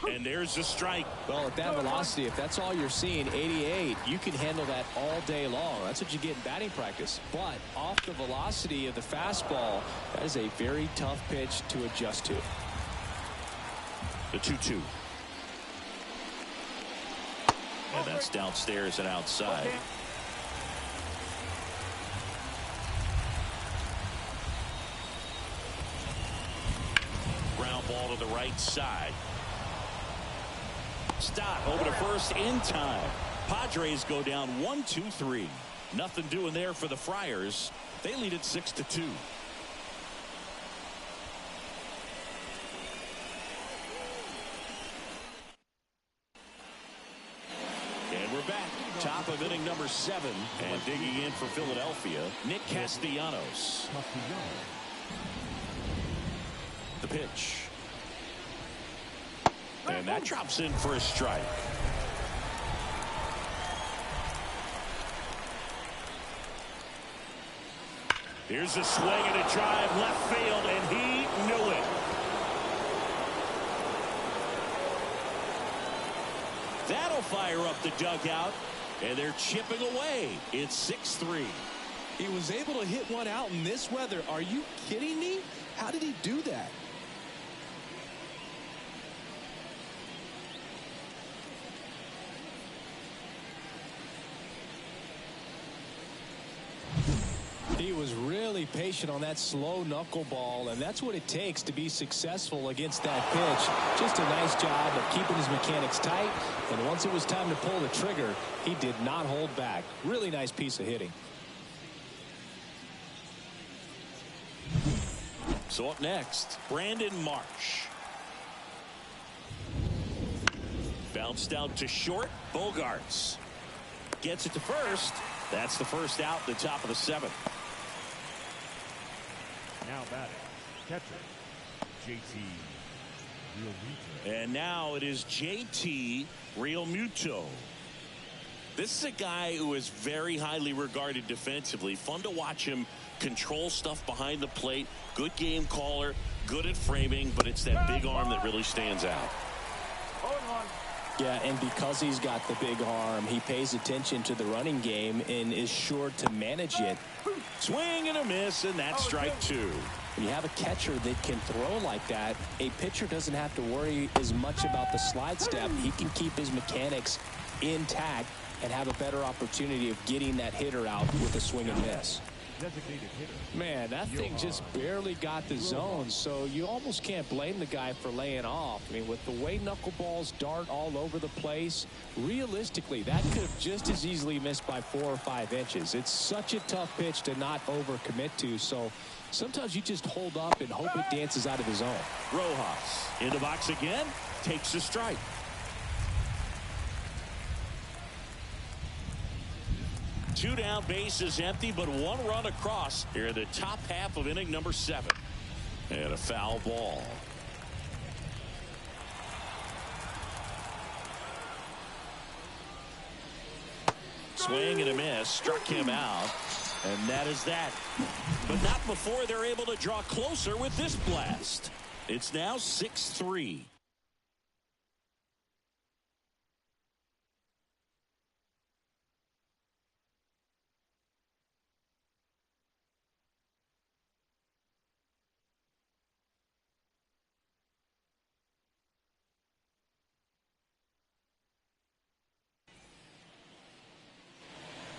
And there's a strike. Well, at that velocity, if that's all you're seeing, 88, you can handle that all day long. That's what you get in batting practice. But off the velocity of the fastball, that is a very tough pitch to adjust to. The 2-2. And that's downstairs and outside. Ground ball to the right side. Stott over to first in time. Padres go down 1-2-3. Nothing doing there for the Friars. They lead it 6-2. And we're back. Top of inning number 7. And digging in for Philadelphia, Nick Castellanos. The pitch. And that drops in for a strike. Here's a swing and a drive left field, and he knew it. That'll fire up the dugout, and they're chipping away. It's 6-3. He was able to hit one out in this weather. Are you kidding me? How did he do that? He was really patient on that slow knuckleball, and that's what it takes to be successful against that pitch. Just a nice job of keeping his mechanics tight, and once it was time to pull the trigger, he did not hold back. Really nice piece of hitting. So up next, Brandon Marsh. Bounced out to short. Bogarts gets it to first. That's the first out, the top of the 7th. Now batting, catcher, JT Realmuto. And now it is JT Realmuto. This is a guy who is very highly regarded defensively. Fun to watch him control stuff behind the plate. Good game caller, good at framing, but it's that big arm that really stands out. Yeah, and because he's got the big arm, he pays attention to the running game and is sure to manage it. Swing and a miss, and that's strike two. When you have a catcher that can throw like that, a pitcher doesn't have to worry as much about the slide step. He can keep his mechanics intact and have a better opportunity of getting that hitter out with a swing and miss. Man, that thing just barely got the zone, so you almost can't blame the guy for laying off. I mean, with the way knuckleballs dart all over the place, realistically, that could have just as easily missed by 4 or 5 inches. It's such a tough pitch to not overcommit to, so sometimes you just hold up and hope it dances out of the zone. Rojas in the box again, takes a strike. Two down, base is empty, but 1 run across here in the top half of inning number 7. And a foul ball. Swing and a miss, struck him out, and that is that. But not before they're able to draw closer with this blast. It's now 6-3.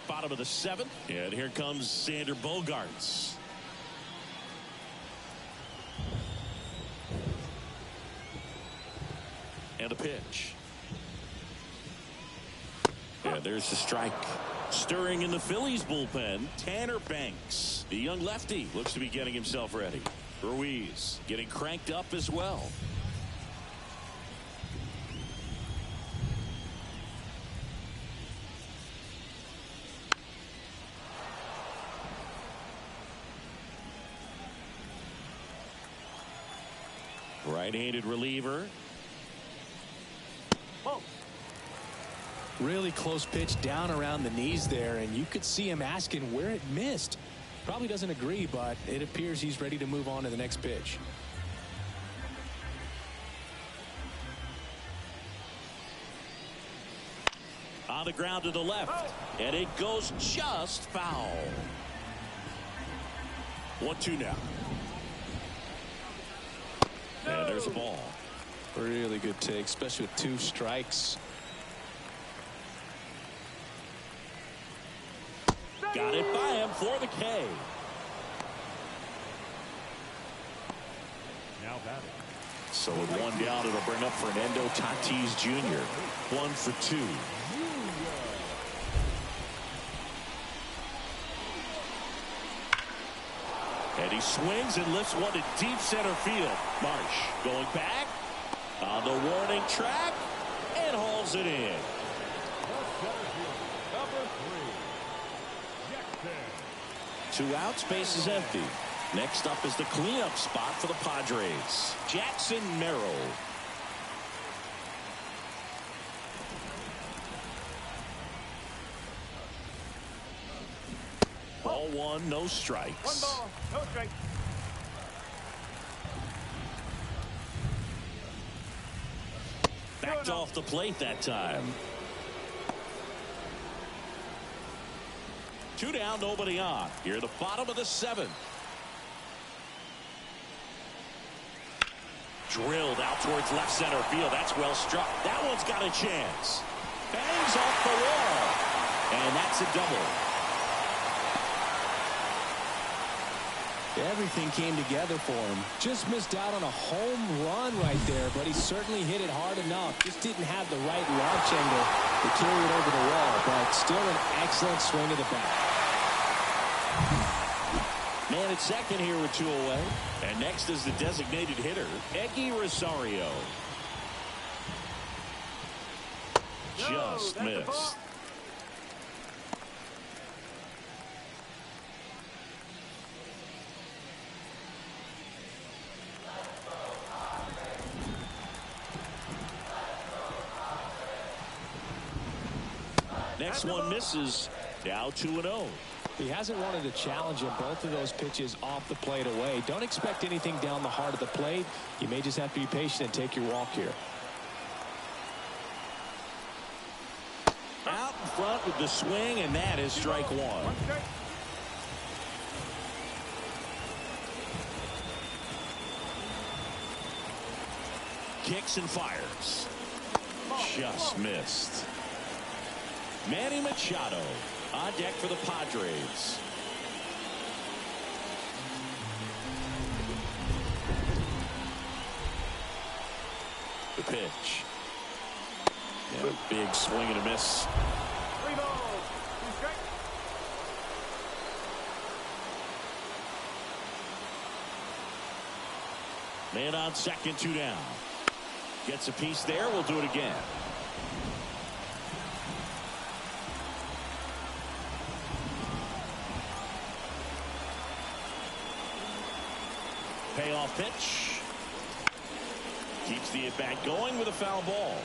Bottom of the 7th, and here comes Xander Bogaerts. And a pitch. And there's the strike. Stirring in the Phillies bullpen, Tanner Banks. The young lefty looks to be getting himself ready. Ruiz getting cranked up as well. Right-handed reliever. Whoa. Really close pitch down around the knees there, and you could see him asking where it missed. Probably doesn't agree, but it appears he's ready to move on to the next pitch. On the ground to the left, and it goes just foul. 1-2 now. And there's a ball. Really good take, especially with 2 strikes. Got it by him for the K. Now batting. So with 1 down, it'll bring up Fernando Tatis Jr. 1 for 2. And he swings and lifts one to deep center field. Marsh going back on the warning track and hauls it in. Number 3, 2 outs, base is empty. Next up is the cleanup spot for the Padres. Jackson Merrill. Ball 1, no strikes. 1 ball, no strike. Backed off the plate that time. 2 down, nobody on. Here at the bottom of the 7th. Drilled out towards left center field. That's well struck. That one's got a chance. Bangs off the wall. And that's a double. Everything came together for him. Just missed out on a home run right there, but he certainly hit it hard enough. Just didn't have the right launch angle to carry it over the wall, but still an excellent swing of the bat. Man at second here with 2 away. And next is the designated hitter, Eggy Rosario. Just missed. next one misses. Now 2-0. He hasn't wanted to challenge him. Both of those pitches off the plate away. Don't expect anything down the heart of the plate. You may just have to be patient and take your walk here. Out in front with the swing, and that is strike one. Kicks and fires. Just missed. Manny Machado on deck for the Padres. The pitch. And a big swing and a miss. 3 balls, 2 strikes. Man on second, 2 down. Gets a piece there. We'll do it again. Payoff pitch. Keeps the at-bat going with a foul ball.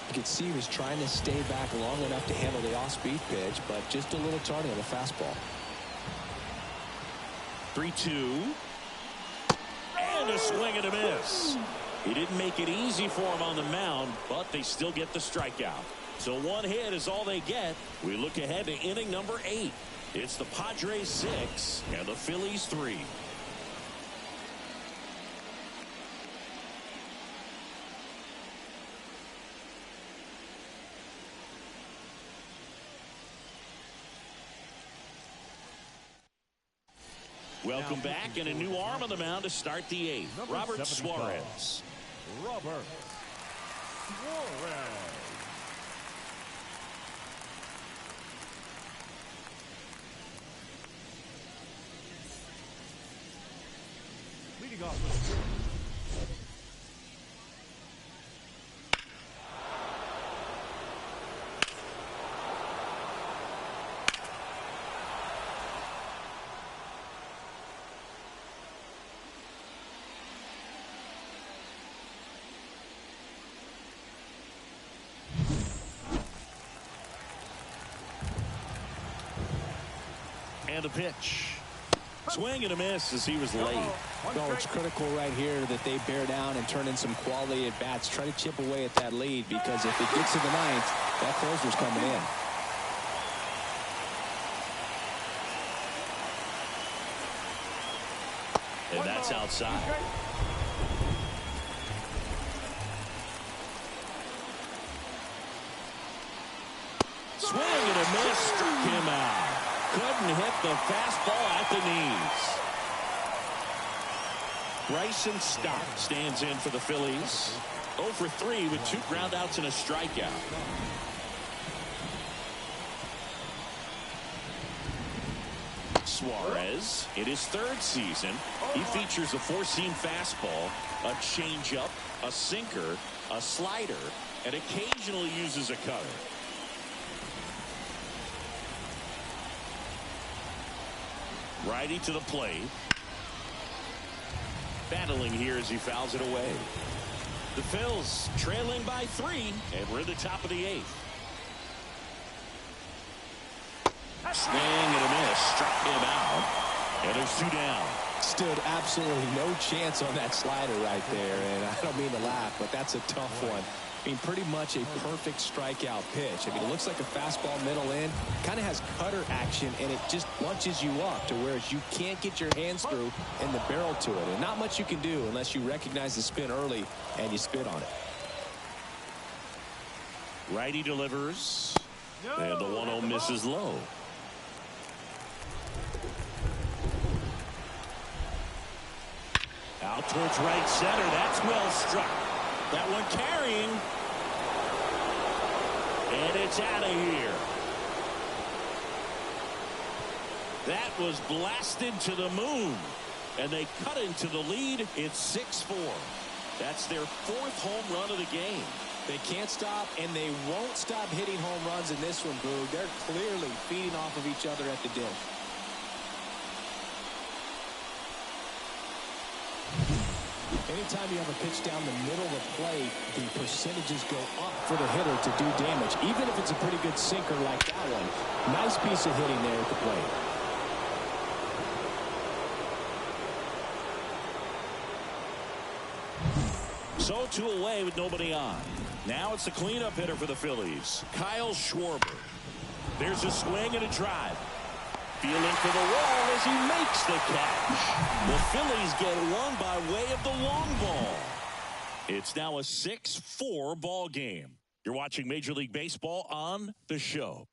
You can see he was trying to stay back long enough to handle the off-speed pitch, but just a little tardy on the fastball. 3-2. And a swing and a miss. He didn't make it easy for him on the mound, but they still get the strikeout. So one hit is all they get. We look ahead to inning number 8. It's the Padres 6 and the Phillies 3. Welcome back, and a new arm on the mound to start the 8th. Number Robert 75. Suarez. Robert Suarez. Leading off with the And a pitch. Swing and a miss as he was late. No, it's critical right here that they bear down and turn in some quality at bats. Try to chip away at that lead, because if it gets to the 9th, that closer's coming in. And that's outside. Swing and a miss, struck him out. Couldn't hit the fastball at the knees. Bryson Stott stands in for the Phillies. 0 for 3 with 2 groundouts and a strikeout. Suarez, in his 3rd season, he features a 4-seam fastball, a changeup, a sinker, a slider, and occasionally uses a cutter. Righty to the plate. Battling here as he fouls it away. The Phils trailing by 3, and we're in the top of the 8th. Swing and a miss, struck him out, and there's 2 down. Stood absolutely no chance on that slider right there, and I don't mean to laugh, but that's a tough one. I mean, pretty much a perfect strikeout pitch. I mean, it looks like a fastball middle in, kind of has cutter action, and it just bunches you up to where you can't get your hands through and the barrel to it. And not much you can do unless you recognize the spin early and you spit on it. Righty delivers, and the 1-0 misses low. Out towards right center. That's well struck. That one carrying. And it's out of here. That was blasted to the moon. And they cut into the lead. It's 6-4. That's their 4th home run of the game. They can't stop, and they won't stop hitting home runs in this one, Boog. They're clearly feeding off of each other at the dish. Anytime you have a pitch down the middle of the plate, the percentages go up for the hitter to do damage, even if it's a pretty good sinker like that one. Nice piece of hitting there at the plate. So 2 away with nobody on. Now it's the cleanup hitter for the Phillies, Kyle Schwarber. There's a swing and a drive. Feeling for the wall as he makes the catch. The Phillies get one by way of the long ball. It's now a 6-4 ball game. You're watching Major League Baseball on The Show.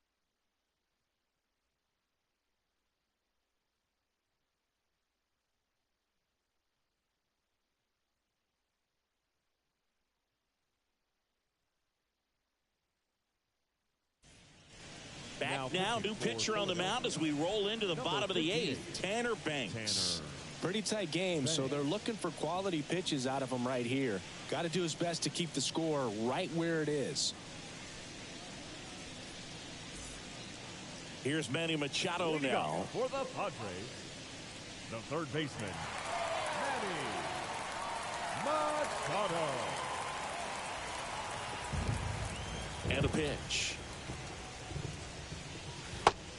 Back now, new pitcher on the mound as we roll into the bottom of the 8th, Tanner Banks. Pretty tight game, so they're looking for quality pitches out of him right here. Got to do his best to keep the score right where it is. Here's Manny Machado now. For the Padres, the third baseman, Manny Machado. And a pitch.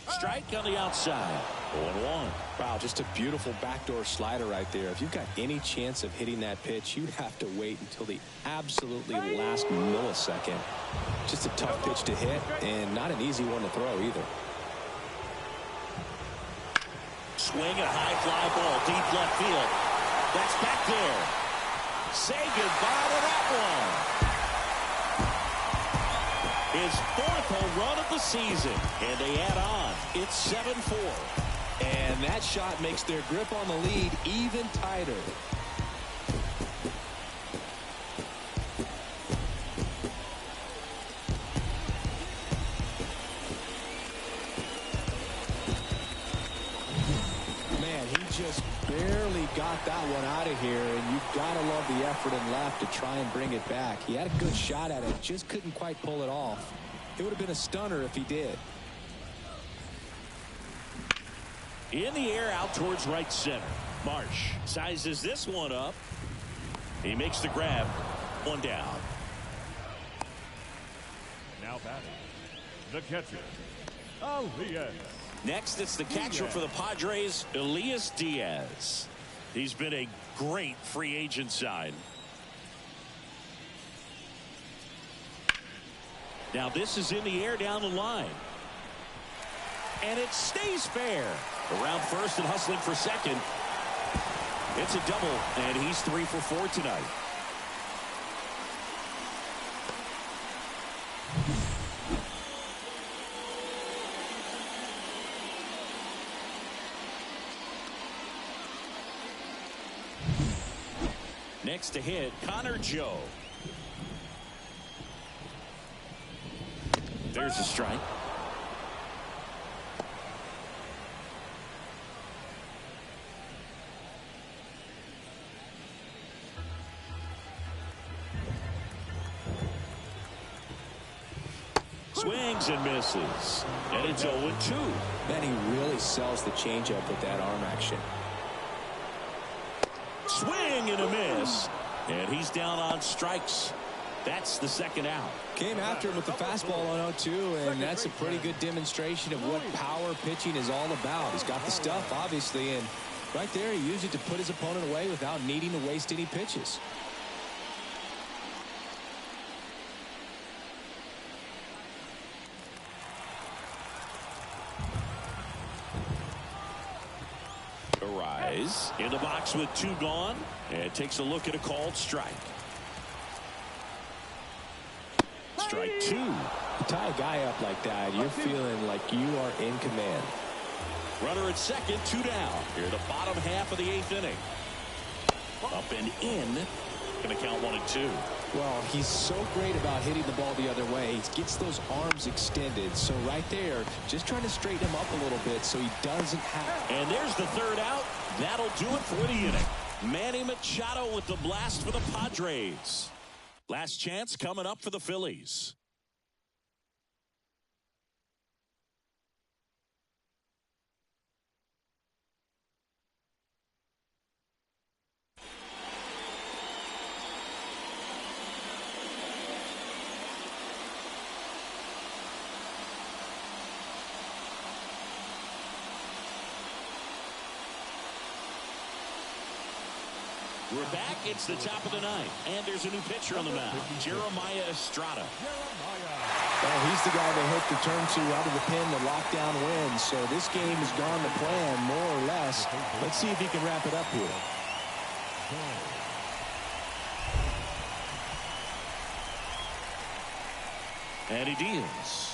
Strike on the outside. 0-1. Wow, just a beautiful backdoor slider right there. If you've got any chance of hitting that pitch, you'd have to wait until the absolutely last millisecond. Just a tough pitch to hit and not an easy one to throw either. Swing and a high fly ball deep left field. That's back there. Say goodbye to that one. His 4th home run of the season, and they add on. It's 7-4. And that shot makes their grip on the lead even tighter. Man, he just barely got that one out of here, and you've got to love the effort and left to try and bring it back. He had a good shot at it, just couldn't quite pull it off. It would have been a stunner if he did. In the air out towards right center. Marsh sizes this one up. He makes the grab. 1 down. Now batting, the catcher, Elias. Next, it's the catcher for the Padres, Elias Diaz. He's been a great free agent sign. Now this is in the air down the line. And it stays fair. Around first and hustling for second. It's a double, and he's 3 for 4 tonight. Next to hit, Connor Joe. There's a strike. Swings and misses. And it's 0-2. Then he really sells the changeup with that arm action. Swing and a miss. And he's down on strikes. That's the 2nd out. Came after him with the fastball on 0-2, and that's a pretty good demonstration of what power pitching is all about. He's got the stuff, obviously, and right there he used it to put his opponent away without needing to waste any pitches. Arise in the box with 2 gone, and takes a look at a called strike. Strike 2. You tie a guy up like that, you're feeling like you are in command. Runner at second, 2 down. Here the bottom half of the 8th inning. Up and in. Going to count 1 and 2. Well, he's so great about hitting the ball the other way. He gets those arms extended. So right there, just trying to straighten him up a little bit so he doesn't have. And there's the 3rd out. That'll do it for the inning. Manny Machado with the blast for the Padres. Last chance coming up for the Phillies. We're back. It's the top of the ninth. And there's a new pitcher on the mound, Jeremiah Estrada. Well, he's the guy they hope to turn to out of the pen to lock down wins. So this game has gone to plan, more or less. Let's see if he can wrap it up here. And he deals.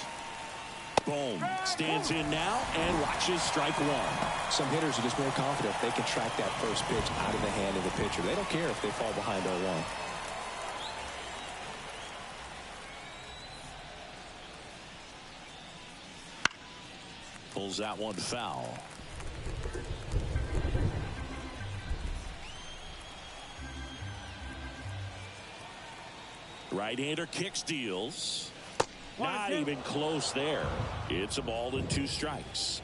Bohm stands in now and watches strike one. Some hitters are just more confident they can track that first pitch out of the hand of the pitcher. They don't care if they fall behind 0-1. Pulls that one foul. Right-hander kicks, deals. Not even close there. It's a ball and 2 strikes.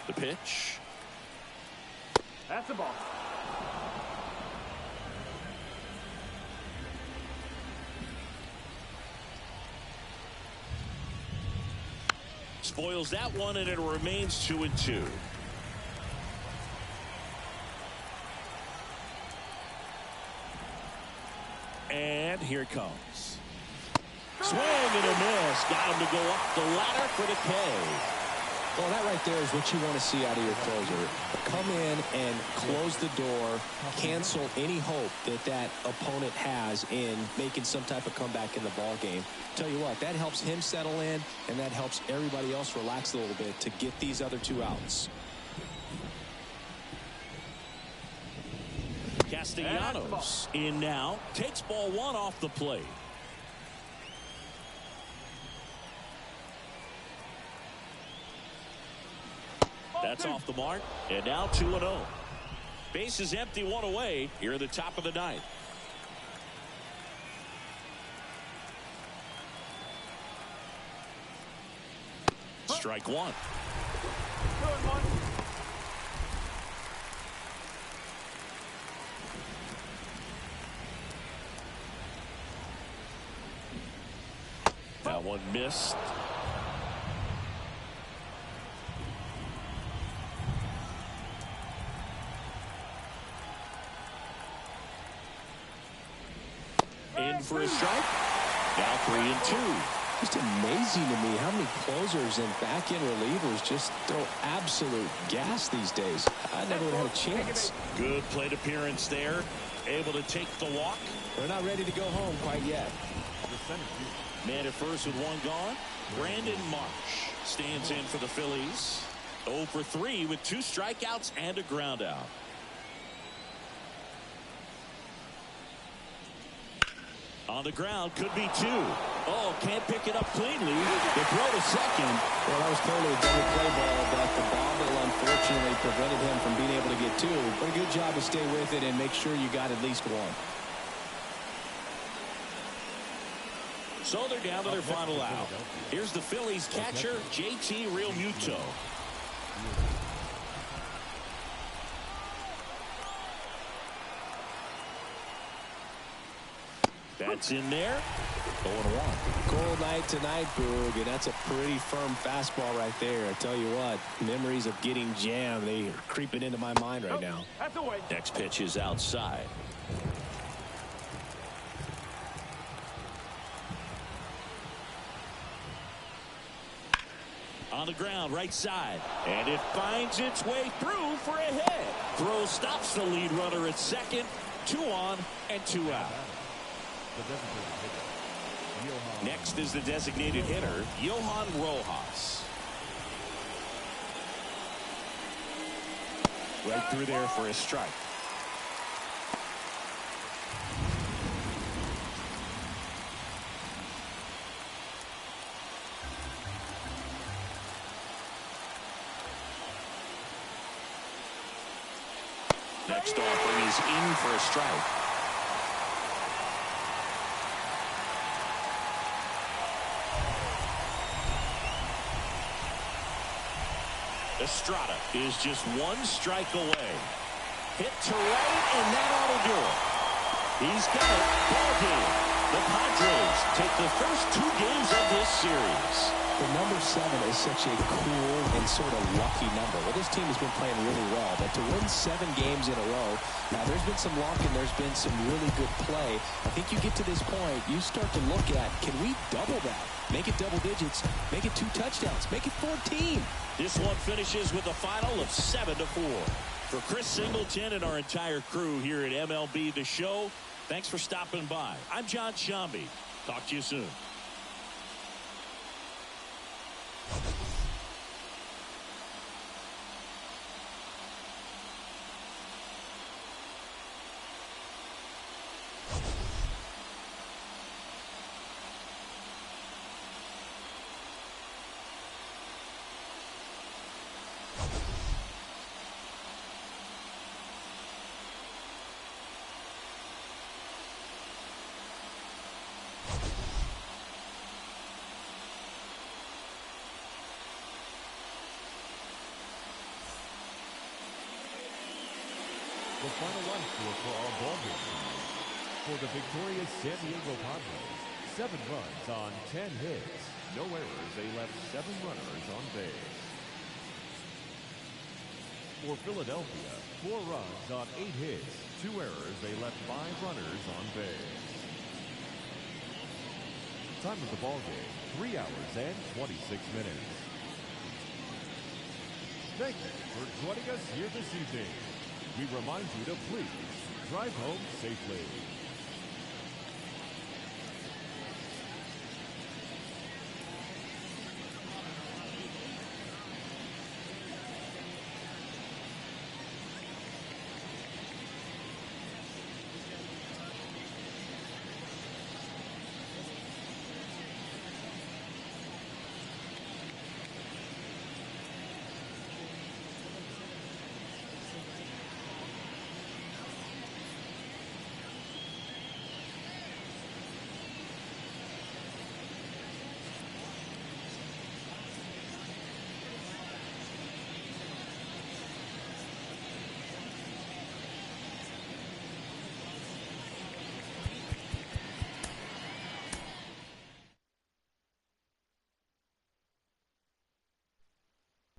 The pitch. That's a ball. Spoils that one, and it remains 2-2. And here it comes. Swing and a miss. Got him to go up the ladder for the K. Well, that right there is what you want to see out of your closer. Come in and close the door, cancel any hope that that opponent has in making some type of comeback in the ball game. Tell you what, that helps him settle in, and that helps everybody else relax a little bit to get these other 2 outs. Castellanos in now, takes ball 1 off the plate. That's off the mark, and now 2-0. Base is empty, 1 away here at the top of the ninth. Strike 1. That one missed. In for a strike. Now 3-2. Just amazing to me how many closers and back-end relievers just throw absolute gas these days. I never would have had a chance. Good plate appearance there. Able to take the walk. They're not ready to go home quite yet. Man at first with 1 gone. Brandon Marsh stands in for the Phillies. 0 for 3 with 2 strikeouts and a ground out. On the ground, could be 2. Oh, can't pick it up cleanly. The throw to second. Well, that was totally a double play ball, but the bobble unfortunately prevented him from being able to get 2. But a good job to stay with it and make sure you got at least 1. So they're down to their final out. Here's the Phillies catcher, JT Realmuto. That's in there. 0-1. Cold night tonight, Boog, and that's a pretty firm fastball right there. I tell you what, memories of getting jammed, they are creeping into my mind right now. That's away. Next pitch is outside. On the ground, right side. And it finds its way through for a hit. Throw stops the lead runner at second. 2 on and 2 out. Next is the designated hitter, Johan Rojas. Right through there for a strike. Next offering is in for a strike. Estrada is just 1 strike away. Hit to right, and that ought to do it. He's got it. Ball game. The Padres take the first 2 games of this series. The number 7 is such a cool and sort of lucky number. Well, this team has been playing really well, but to win 7 games in a row, now there's been some luck and there's been some really good play. I think you get to this point, you start to look at, can we double that? Make it double digits, make it 2 touchdowns, make it 14. This one finishes with a final of 7-4. For Chris Singleton and our entire crew here at MLB The Show, thanks for stopping by. I'm John Shambi. Talk to you soon. The final run score for our ball game. For the victorious San Diego Padres, 7 runs on 10 hits. No errors. They left 7 runners on base. For Philadelphia, 4 runs on 8 hits. 2 errors. They left 5 runners on base. Time of the ball game, 3 hours and 26 minutes. Thank you for joining us here this evening. We remind you to please drive home safely.